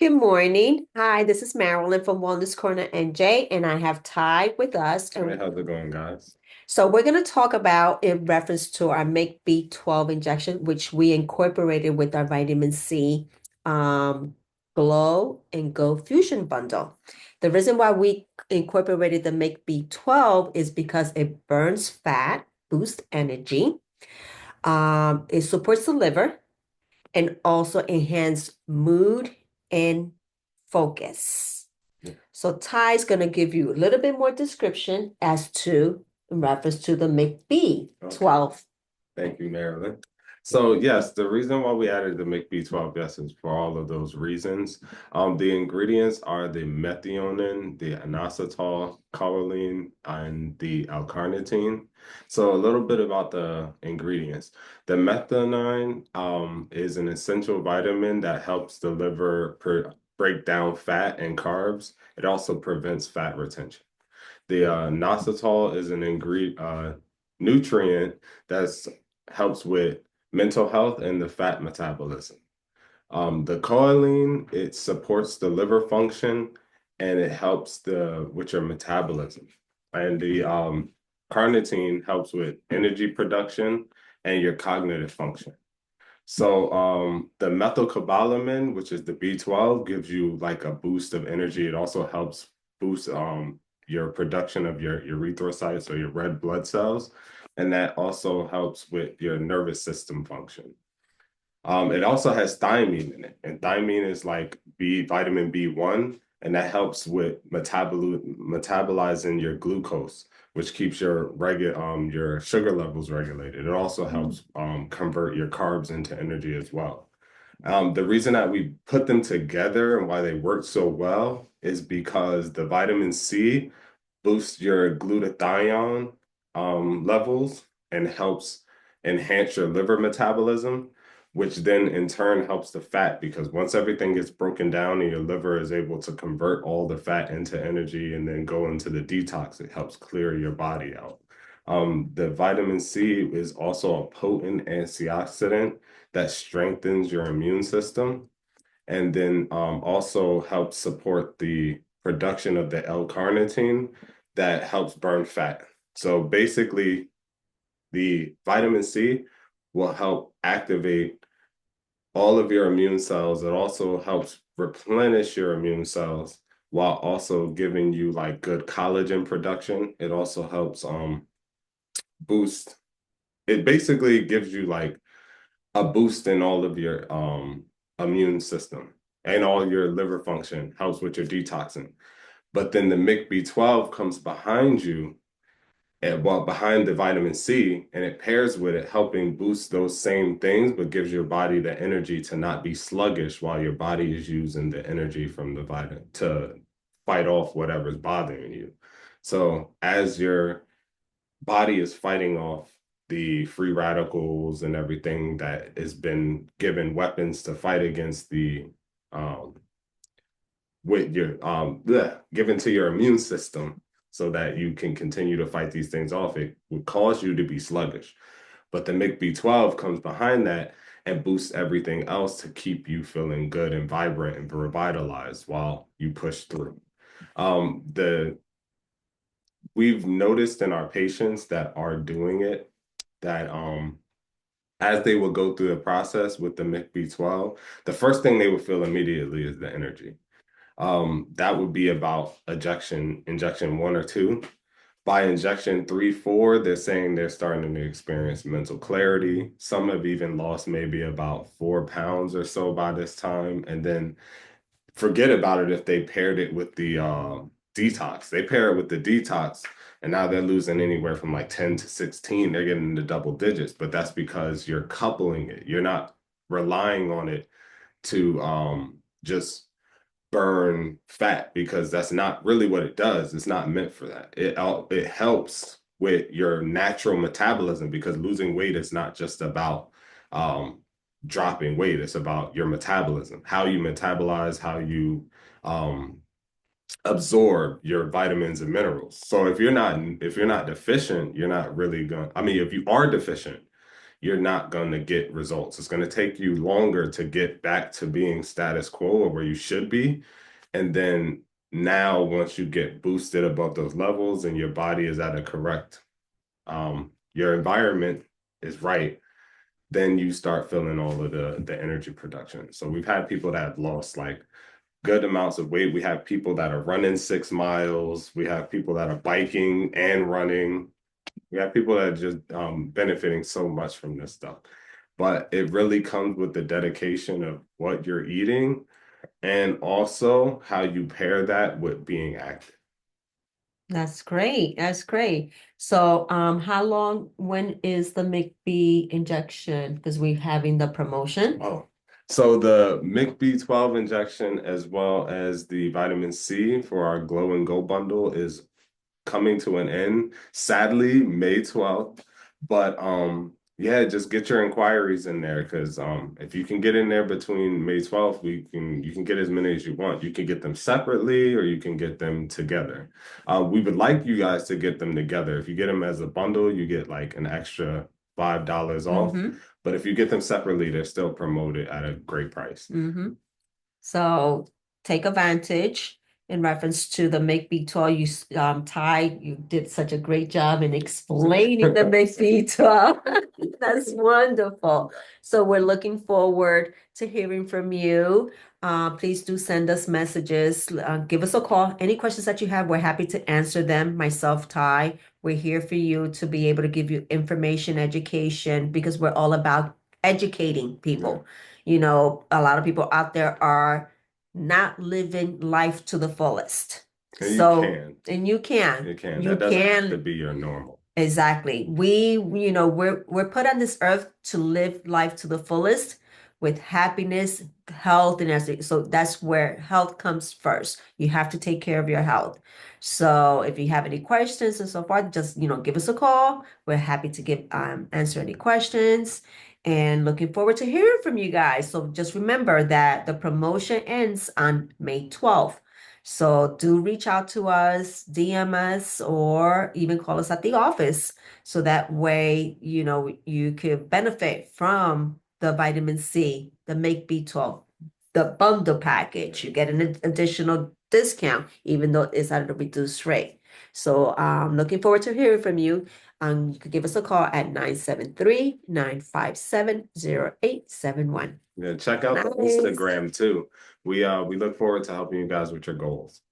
Good morning. Hi, this is Marilyn from Wellness Corner NJ, and I have Ty with us. Hey, And how's it going, guys? so we're going to talk about in reference to our MICC B12 injection, which we incorporated with our vitamin C um, Glow and Go Fusion bundle. The reason why we incorporated the MICC B12 is because it burns fat, boosts energy, it supports the liver, and also enhance mood and focus. Yeah. So Ty's going to give you a little bit more description as to in reference to the McB Okay. 12. Thank you, Marilyn. So yes, the reason why we added the MICC B12, yes, is for all of those reasons. The ingredients are the methionine, the inositol, choline, and the L-carnitine. So a little bit about the ingredients. The methionine is an essential vitamin that helps the liver break down fat and carbs. It also prevents fat retention. The inositol is an nutrient that helps with mental health and the fat metabolism. The choline, it supports the liver function and it helps with your metabolism. And the carnitine helps with energy production and your cognitive function. So the methylcobalamin, which is the B12, gives you like a boost of energy. It also helps boost your production of your erythrocytes or your red blood cells. And that also helps with your nervous system function. It also has thiamine in it, and thiamine is like vitamin B1, and that helps with metabolizing your glucose, which keeps your sugar levels regulated. It also helps convert your carbs into energy as well. The reason that we put them together and why they work so well is because the vitamin C boosts your glutathione levels and helps enhance your liver metabolism, which then in turn helps the fat because once everything gets broken down and your liver is able to convert all the fat into energy and then go into the detox, it helps clear your body out. The vitamin C is also a potent antioxidant that strengthens your immune system and then also helps support the production of the L-carnitine that helps burn fat. So basically, the vitamin C will help activate all of your immune cells. It also helps replenish your immune cells while also giving you like good collagen production. It also helps boost. It basically gives you like a boost in all of your immune system and all your liver function, helps with your detoxing. But then the MICC B12 comes behind you and well behind the vitamin C and it pairs with it, helping boost those same things, but gives your body the energy to not be sluggish while your body is using the energy from the vitamin to fight off whatever's bothering you. So as your body is fighting off the free radicals and everything that has been given weapons to fight against the um with your given to your immune system so that you can continue to fight these things off. It would cause you to be sluggish. But the MICC B12 comes behind that and boosts everything else to keep you feeling good and vibrant and revitalized while you push through. The We've noticed in our patients that are doing it that as they will go through the process with the MICC B12, the first thing they will feel immediately is the energy. That would be about injection one or two. By injection three, four, they're saying they're starting to experience mental clarity. Some have even lost maybe about 4 pounds or so by this time. And then forget about it if they paired it with the detox. They pair it with the detox, and now they're losing anywhere from like 10 to 16. They're getting into double digits, but that's because you're coupling it. You're not relying on it to just burn fat because that's not really what it does. It's not meant for that. It helps with your natural metabolism because losing weight is not just about um, dropping weight. It's about your metabolism, how you metabolize, how you um, absorb your vitamins and minerals. So if you're not deficient, you're not really going. I mean, if you are deficient, you're not going to get results. It's going to take you longer to get back to being status quo or where you should be. And then now, once you get boosted above those levels and your body is at a correct, your environment is right, then you start feeling all of the energy production. So we've had people that have lost like good amounts of weight. We have people that are running 6 miles. We have people that are biking and running. We have people that are just benefiting so much from this stuff. But it really comes with the dedication of what you're eating and also how you pair that with being active. That's great. That's great. So, how long, when is the MICC injection? Because we're having the promotion. Oh, so the MICC B12 injection as well as the vitamin C for our Glow and Go bundle is coming to an end, sadly, May 12th. But yeah, just get your inquiries in there because if you can get in there between May 12th, you can get as many as you want. You can get them separately or you can get them together. We would like you guys to get them together. If you get them as a bundle, you get like an extra $5 off. Mm-hmm. But if you get them separately, they're still promoted at a great price. Mm-hmm. So take advantage in reference to the MICC B12. Ty, you did such a great job in explaining the MICC B12. That's wonderful. So we're looking forward to hearing from you. Please do send us messages. Give us a call. Any questions that you have, we're happy to answer them. Myself, Ty, we're here for you to be able to give you information, education, because we're all about educating people. You know, a lot of people out there are not living life to the fullest. And you So, can. and you can. You can. You That doesn't have to can. be your normal. Exactly. We're put on this earth to live life to the fullest with happiness, health, and everything. So that's where health comes first. You have to take care of your health. So if you have any questions and so forth, just give us a call. We're happy to give answer any questions and looking forward to hearing from you guys. So just remember that the promotion ends on May 12th. So do reach out to us, DM us, or even call us at the office. So that way, you could benefit from the vitamin C, the MICC B12, the bundle package. You get an additional discount, even though it's at a reduced rate. So I'm looking forward to hearing from you. You could give us a call at 973-957-0871. Yeah, check out the Nice. Instagram too. We look forward to helping you guys with your goals.